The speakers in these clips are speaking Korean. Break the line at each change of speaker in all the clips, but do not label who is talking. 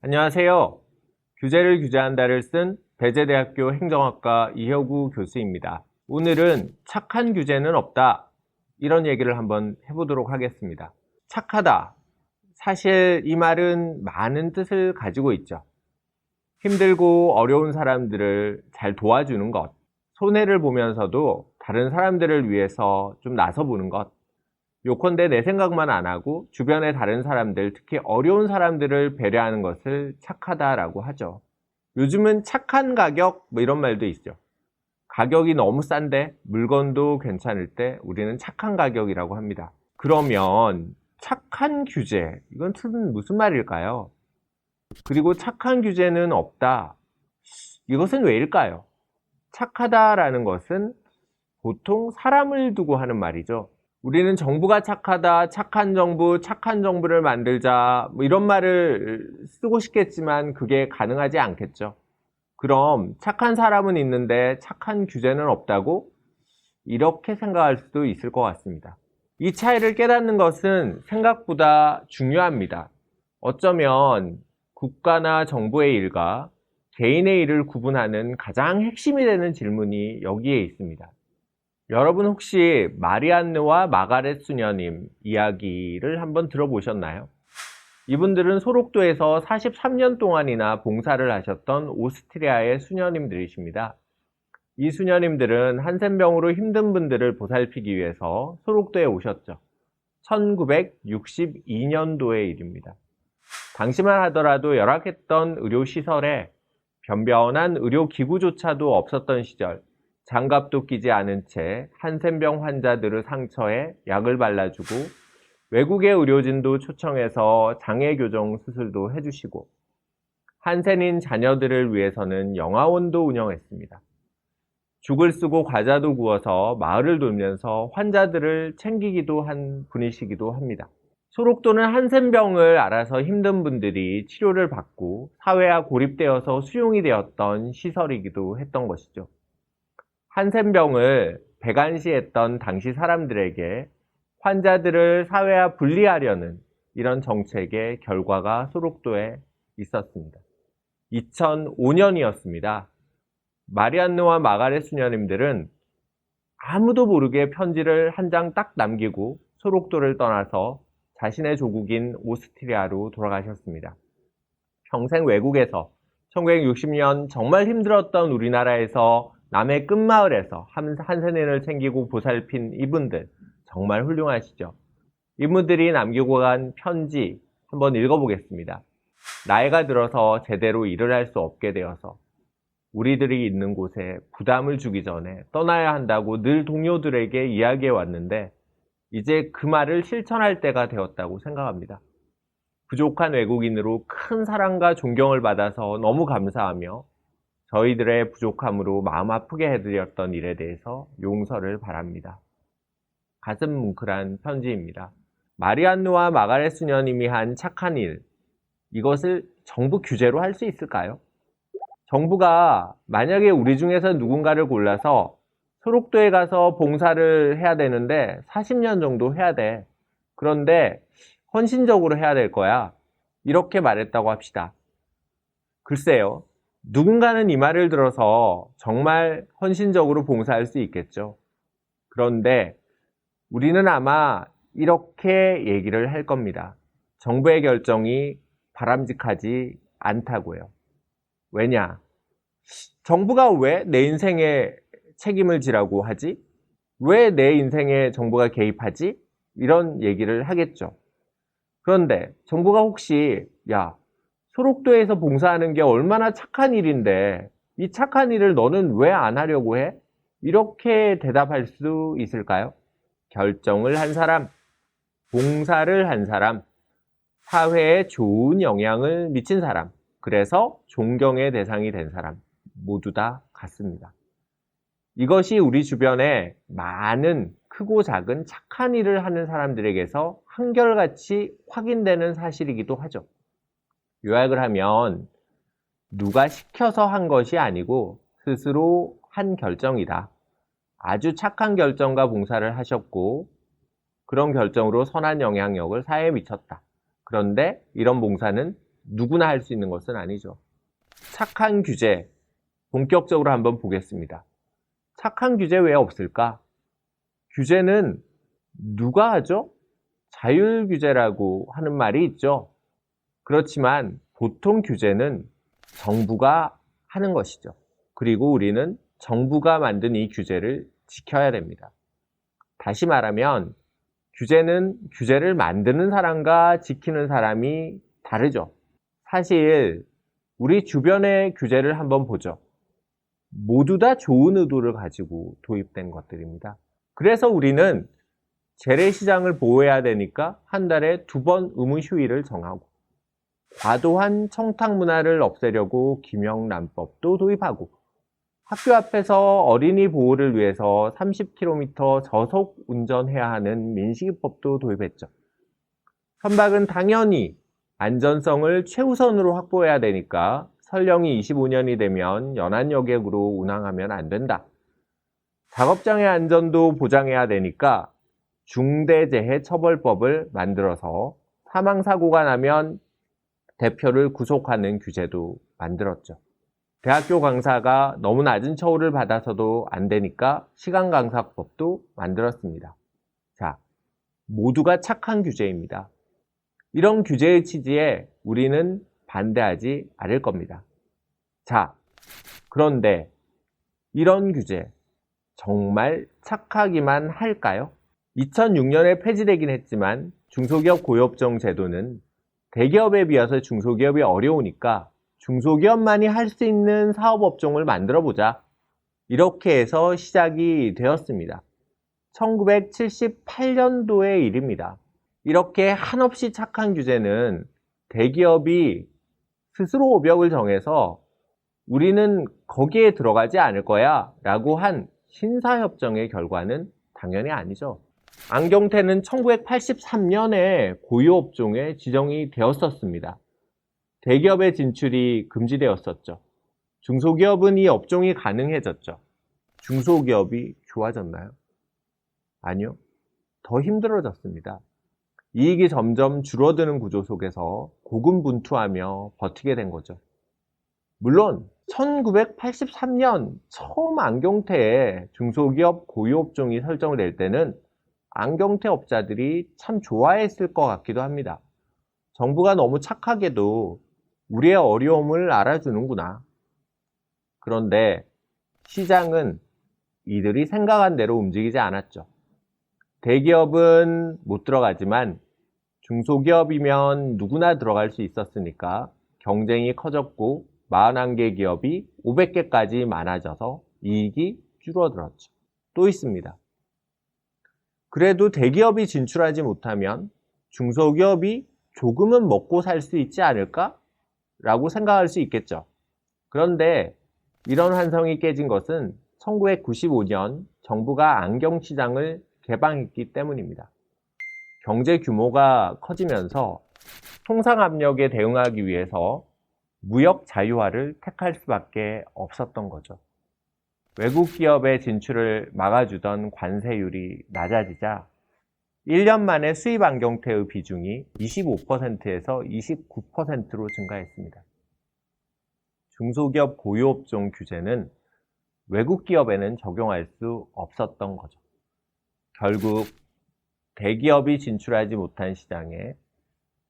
안녕하세요. 규제를 규제한다를 쓴 배재대학교 행정학과 이혁우 교수입니다. 오늘은 착한 규제는 없다, 이런 얘기를 한번 해보도록 하겠습니다. 착하다. 사실 이 말은 많은 뜻을 가지고 있죠. 힘들고 어려운 사람들을 잘 도와주는 것, 손해를 보면서도 다른 사람들을 위해서 좀 나서보는 것, 요컨대 내 생각만 안 하고 주변의 다른 사람들, 특히 어려운 사람들을 배려하는 것을 착하다라고 하죠. 요즘은 착한 가격 이런 말도 있죠. 가격이 너무 싼데 물건도 괜찮을 때 우리는 착한 가격이라고 합니다. 그러면 착한 규제, 이건 무슨 말일까요? 그리고 착한 규제는 없다, 이것은 왜일까요? 착하다라는 것은 보통 사람을 두고 하는 말이죠. 우리는 정부가 착하다, 착한 정부, 착한 정부를 만들자, 이런 말을 쓰고 싶겠지만 그게 가능하지 않겠죠. 그럼 착한 사람은 있는데 착한 규제는 없다고? 이렇게 생각할 수도 있을 것 같습니다. 이 차이를 깨닫는 것은 생각보다 중요합니다. 어쩌면 국가나 정부의 일과 개인의 일을 구분하는 가장 핵심이 되는 질문이 여기에 있습니다. 여러분 혹시 마리안느와 마가렛 수녀님 이야기를 한번 들어보셨나요? 이분들은 소록도에서 43년 동안이나 봉사를 하셨던 오스트리아의 수녀님들이십니다. 이 수녀님들은 한센병으로 힘든 분들을 보살피기 위해서 소록도에 오셨죠. 1962년도의 일입니다. 당시만 하더라도 열악했던 의료시설에 변변한 의료기구조차도 없었던 시절, 장갑도 끼지 않은 채 한센병 환자들의 상처에 약을 발라주고 외국의 의료진도 초청해서 장애교정 수술도 해주시고 한센인 자녀들을 위해서는 영아원도 운영했습니다. 죽을 쓰고 과자도 구워서 마을을 돌면서 환자들을 챙기기도 한 분이시기도 합니다. 소록도는 한센병을 앓아서 힘든 분들이 치료를 받고 사회와 고립되어서 수용이 되었던 시설이기도 했던 것이죠. 한센병을 배관시했던 당시 사람들에게 환자들을 사회와 분리하려는 이런 정책의 결과가 소록도에 있었습니다. 2005년이었습니다. 마리안느와 마가렛 수녀님들은 아무도 모르게 편지를 한 장 딱 남기고 소록도를 떠나서 자신의 조국인 오스트리아로 돌아가셨습니다. 평생 외국에서 1960년 정말 힘들었던 우리나라에서 남해 끝마을에서 한센인을 챙기고 보살핀 이분들, 정말 훌륭하시죠. 이분들이 남기고 간 편지 한번 읽어보겠습니다. 나이가 들어서 제대로 일을 할 수 없게 되어서 우리들이 있는 곳에 부담을 주기 전에 떠나야 한다고 늘 동료들에게 이야기해 왔는데 이제 그 말을 실천할 때가 되었다고 생각합니다. 부족한 외국인으로 큰 사랑과 존경을 받아서 너무 감사하며 저희들의 부족함으로 마음 아프게 해드렸던 일에 대해서 용서를 바랍니다. 가슴 뭉클한 편지입니다. 마리안느와 마가렛 수녀님이 한 착한 일, 이것을 정부 규제로 할 수 있을까요? 정부가 만약에 우리 중에서 누군가를 골라서 소록도에 가서 봉사를 해야 되는데 40년 정도 해야 돼. 그런데 헌신적으로 해야 될 거야, 이렇게 말했다고 합시다. 글쎄요, 누군가는 이 말을 들어서 정말 헌신적으로 봉사할 수 있겠죠. 그런데 우리는 아마 이렇게 얘기를 할 겁니다. 정부의 결정이 바람직하지 않다고요. 왜냐? 정부가 왜 내 인생에 책임을 지라고 하지? 왜 내 인생에 정부가 개입하지? 이런 얘기를 하겠죠. 그런데 정부가 혹시 소록도에서 봉사하는 게 얼마나 착한 일인데 이 착한 일을 너는 왜 안 하려고 해? 이렇게 대답할 수 있을까요? 결정을 한 사람, 봉사를 한 사람, 사회에 좋은 영향을 미친 사람, 그래서 존경의 대상이 된 사람, 모두 다 같습니다. 이것이 우리 주변에 많은 크고 작은 착한 일을 하는 사람들에게서 한결같이 확인되는 사실이기도 하죠. 요약을 하면 누가 시켜서 한 것이 아니고 스스로 한 결정이다. 아주 착한 결정과 봉사를 하셨고 그런 결정으로 선한 영향력을 사회에 미쳤다. 그런데 이런 봉사는 누구나 할 수 있는 것은 아니죠. 착한 규제, 본격적으로 한번 보겠습니다. 착한 규제 왜 없을까? 규제는 누가 하죠? 자율규제라고 하는 말이 있죠. 그렇지만 보통 규제는 정부가 하는 것이죠. 그리고 우리는 정부가 만든 이 규제를 지켜야 됩니다. 다시 말하면 규제는 규제를 만드는 사람과 지키는 사람이 다르죠. 사실 우리 주변의 규제를 한번 보죠. 모두 다 좋은 의도를 가지고 도입된 것들입니다. 그래서 우리는 재래시장을 보호해야 되니까 한 달에 2번 의무휴일을 정하고, 과도한 청탁 문화를 없애려고 김영란법도 도입하고, 학교 앞에서 어린이 보호를 위해서 30km 저속 운전해야 하는 민식이법도 도입했죠. 선박은 당연히 안전성을 최우선으로 확보해야 되니까 설령이 25년이 되면 연안여객으로 운항하면 안 된다. 작업장의 안전도 보장해야 되니까 중대재해처벌법을 만들어서 사망사고가 나면 대표를 구속하는 규제도 만들었죠. 대학교 강사가 너무 낮은 처우를 받아서도 안 되니까 시간강사법도 만들었습니다. 자, 모두가 착한 규제입니다. 이런 규제의 취지에 우리는 반대하지 않을 겁니다. 자, 그런데 이런 규제 정말 착하기만 할까요? 2006년에 폐지되긴 했지만 중소기업 고유업종 제도는 대기업에 비해서 중소기업이 어려우니까 중소기업만이 할 수 있는 사업업종을 만들어보자. 이렇게 해서 시작이 되었습니다. 1978년도의 일입니다. 이렇게 한없이 착한 규제는 대기업이 스스로 오벽을 정해서 우리는 거기에 들어가지 않을 거야 라고 한 신사협정의 결과는 당연히 아니죠. 안경테는 1983년에 고유업종에 지정이 되었었습니다. 대기업의 진출이 금지되었었죠. 중소기업은 이 업종이 가능해졌죠. 중소기업이 좋아졌나요? 아니요. 더 힘들어졌습니다. 이익이 점점 줄어드는 구조 속에서 고군분투하며 버티게 된 거죠. 물론 1983년 처음 안경테에 중소기업 고유업종이 설정이 될 때는 안경테 업자들이 참 좋아했을 것 같기도 합니다. 정부가 너무 착하게도 우리의 어려움을 알아주는구나. 그런데 시장은 이들이 생각한 대로 움직이지 않았죠. 대기업은 못 들어가지만 중소기업이면 누구나 들어갈 수 있었으니까 경쟁이 커졌고 41개 기업이 500개까지 많아져서 이익이 줄어들었죠. 또 있습니다. 그래도 대기업이 진출하지 못하면 중소기업이 조금은 먹고 살 수 있지 않을까? 라고 생각할 수 있겠죠. 그런데 이런 환상이 깨진 것은 1995년 정부가 안경시장을 개방했기 때문입니다. 경제 규모가 커지면서 통상 압력에 대응하기 위해서 무역 자유화를 택할 수밖에 없었던 거죠. 외국 기업의 진출을 막아주던 관세율이 낮아지자 1년 만에 수입 안경테의 비중이 25%에서 29%로 증가했습니다. 중소기업 고유업종 규제는 외국 기업에는 적용할 수 없었던 거죠. 결국 대기업이 진출하지 못한 시장에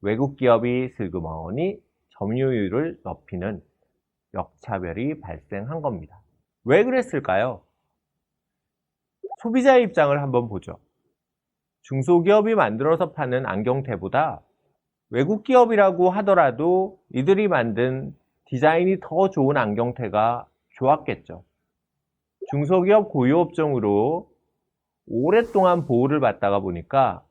외국 기업이 슬그머니 점유율을 높이는 역차별이 발생한 겁니다. 왜 그랬을까요? 소비자의 입장을 한번 보죠. 중소기업이 만들어서 파는 안경테보다 외국 기업이라고 하더라도 이들이 만든 디자인이 더 좋은 안경테가 좋았겠죠. 중소기업 고유업종으로 오랫동안 보호를 받다가 보니까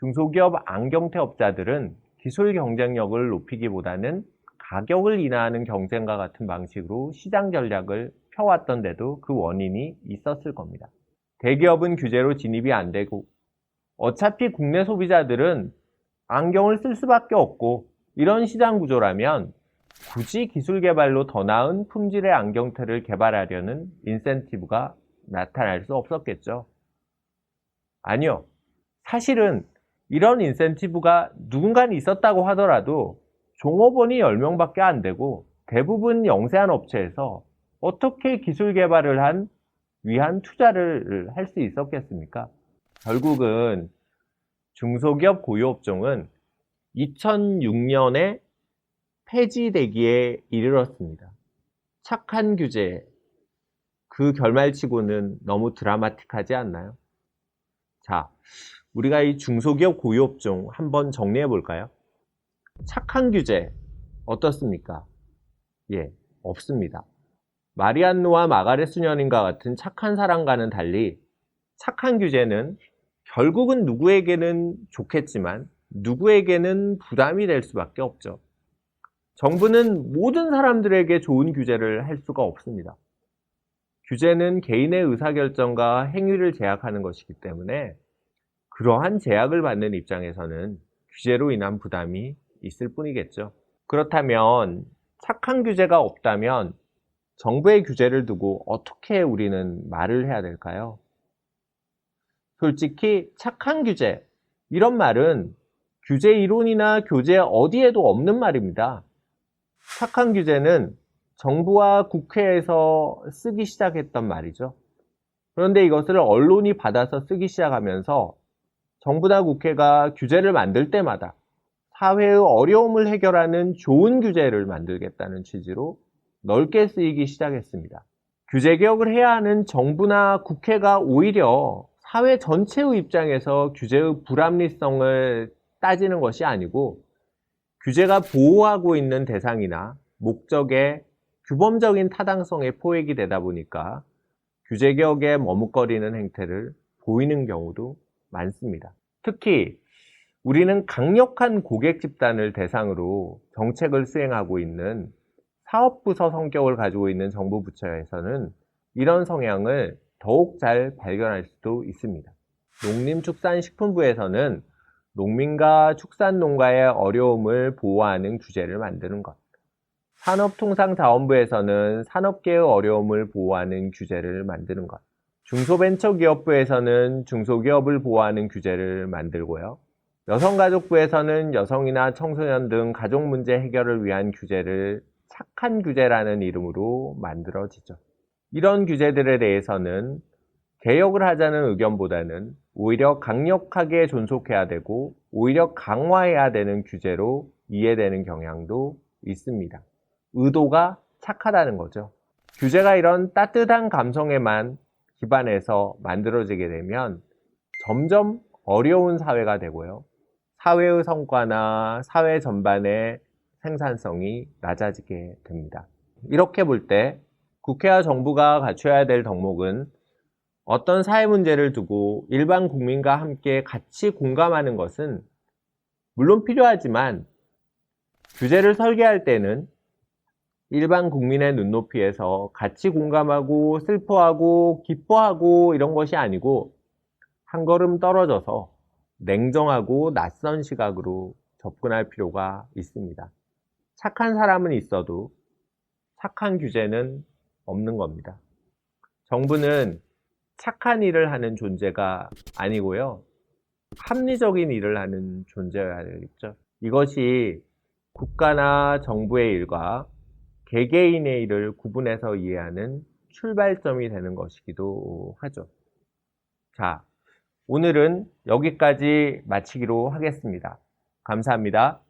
중소기업 안경테 업자들은 기술 경쟁력을 높이기보다는 가격을 인하하는 경쟁과 같은 방식으로 시장 전략을 펴왔던데도 그 원인이 있었을 겁니다. 대기업은 규제로 진입이 안 되고 어차피 국내 소비자들은 안경을 쓸 수밖에 없고 이런 시장 구조라면 굳이 기술 개발로 더 나은 품질의 안경테를 개발하려는 인센티브가 나타날 수 없었겠죠. 아니요. 사실은 이런 인센티브가 누군가는 있었다고 하더라도 종업원이 10명밖에 안 되고 대부분 영세한 업체에서 어떻게 기술 개발을 위한 투자를 할 수 있었겠습니까? 결국은 중소기업 고유업종은 2006년에 폐지되기에 이르렀습니다. 착한 규제, 그 결말치고는 너무 드라마틱하지 않나요? 자, 우리가 이 중소기업 고유업종 한번 정리해 볼까요? 착한 규제 어떻습니까? 예, 없습니다. 마리안누와 마가렛 수녀님과 같은 착한 사람과는 달리 착한 규제는 결국은 누구에게는 좋겠지만 누구에게는 부담이 될 수밖에 없죠. 정부는 모든 사람들에게 좋은 규제를 할 수가 없습니다. 규제는 개인의 의사결정과 행위를 제약하는 것이기 때문에 그러한 제약을 받는 입장에서는 규제로 인한 부담이 있을 뿐이겠죠. 그렇다면 착한 규제가 없다면 정부의 규제를 두고 어떻게 우리는 말을 해야 될까요? 솔직히 착한 규제, 이런 말은 규제 이론이나 교재 어디에도 없는 말입니다. 착한 규제는 정부와 국회에서 쓰기 시작했던 말이죠. 그런데 이것을 언론이 받아서 쓰기 시작하면서 정부나 국회가 규제를 만들 때마다 사회의 어려움을 해결하는 좋은 규제를 만들겠다는 취지로 넓게 쓰이기 시작했습니다. 규제 개혁을 해야 하는 정부나 국회가 오히려 사회 전체의 입장에서 규제의 불합리성을 따지는 것이 아니고 규제가 보호하고 있는 대상이나 목적의 규범적인 타당성에 포획이 되다 보니까 규제 개혁에 머뭇거리는 행태를 보이는 경우도 많습니다. 특히 우리는 강력한 고객 집단을 대상으로 정책을 수행하고 있는 사업부서 성격을 가지고 있는 정부 부처에서는 이런 성향을 더욱 잘 발견할 수도 있습니다. 농림축산식품부에서는 농민과 축산농가의 어려움을 보호하는 규제를 만드는 것, 산업통상자원부에서는 산업계의 어려움을 보호하는 규제를 만드는 것, 중소벤처기업부에서는 중소기업을 보호하는 규제를 만들고요. 여성가족부에서는 여성이나 청소년 등 가족 문제 해결을 위한 규제를 착한 규제라는 이름으로 만들어지죠. 이런 규제들에 대해서는 개혁을 하자는 의견보다는 오히려 강력하게 존속해야 되고 오히려 강화해야 되는 규제로 이해되는 경향도 있습니다. 의도가 착하다는 거죠. 규제가 이런 따뜻한 감성에만 기반해서 만들어지게 되면 점점 어려운 사회가 되고요. 사회의 성과나 사회 전반의 생산성이 낮아지게 됩니다. 이렇게 볼 때 국회와 정부가 갖춰야 될 덕목은 어떤 사회 문제를 두고 일반 국민과 함께 같이 공감하는 것은 물론 필요하지만 규제를 설계할 때는 일반 국민의 눈높이에서 같이 공감하고 슬퍼하고 기뻐하고 이런 것이 아니고 한 걸음 떨어져서 냉정하고 낯선 시각으로 접근할 필요가 있습니다. 착한 사람은 있어도 착한 규제는 없는 겁니다. 정부는 착한 일을 하는 존재가 아니고요. 합리적인 일을 하는 존재여야 되겠죠. 이것이 국가나 정부의 일과 개개인의 일을 구분해서 이해하는 출발점이 되는 것이기도 하죠. 자, 오늘은 여기까지 마치기로 하겠습니다. 감사합니다.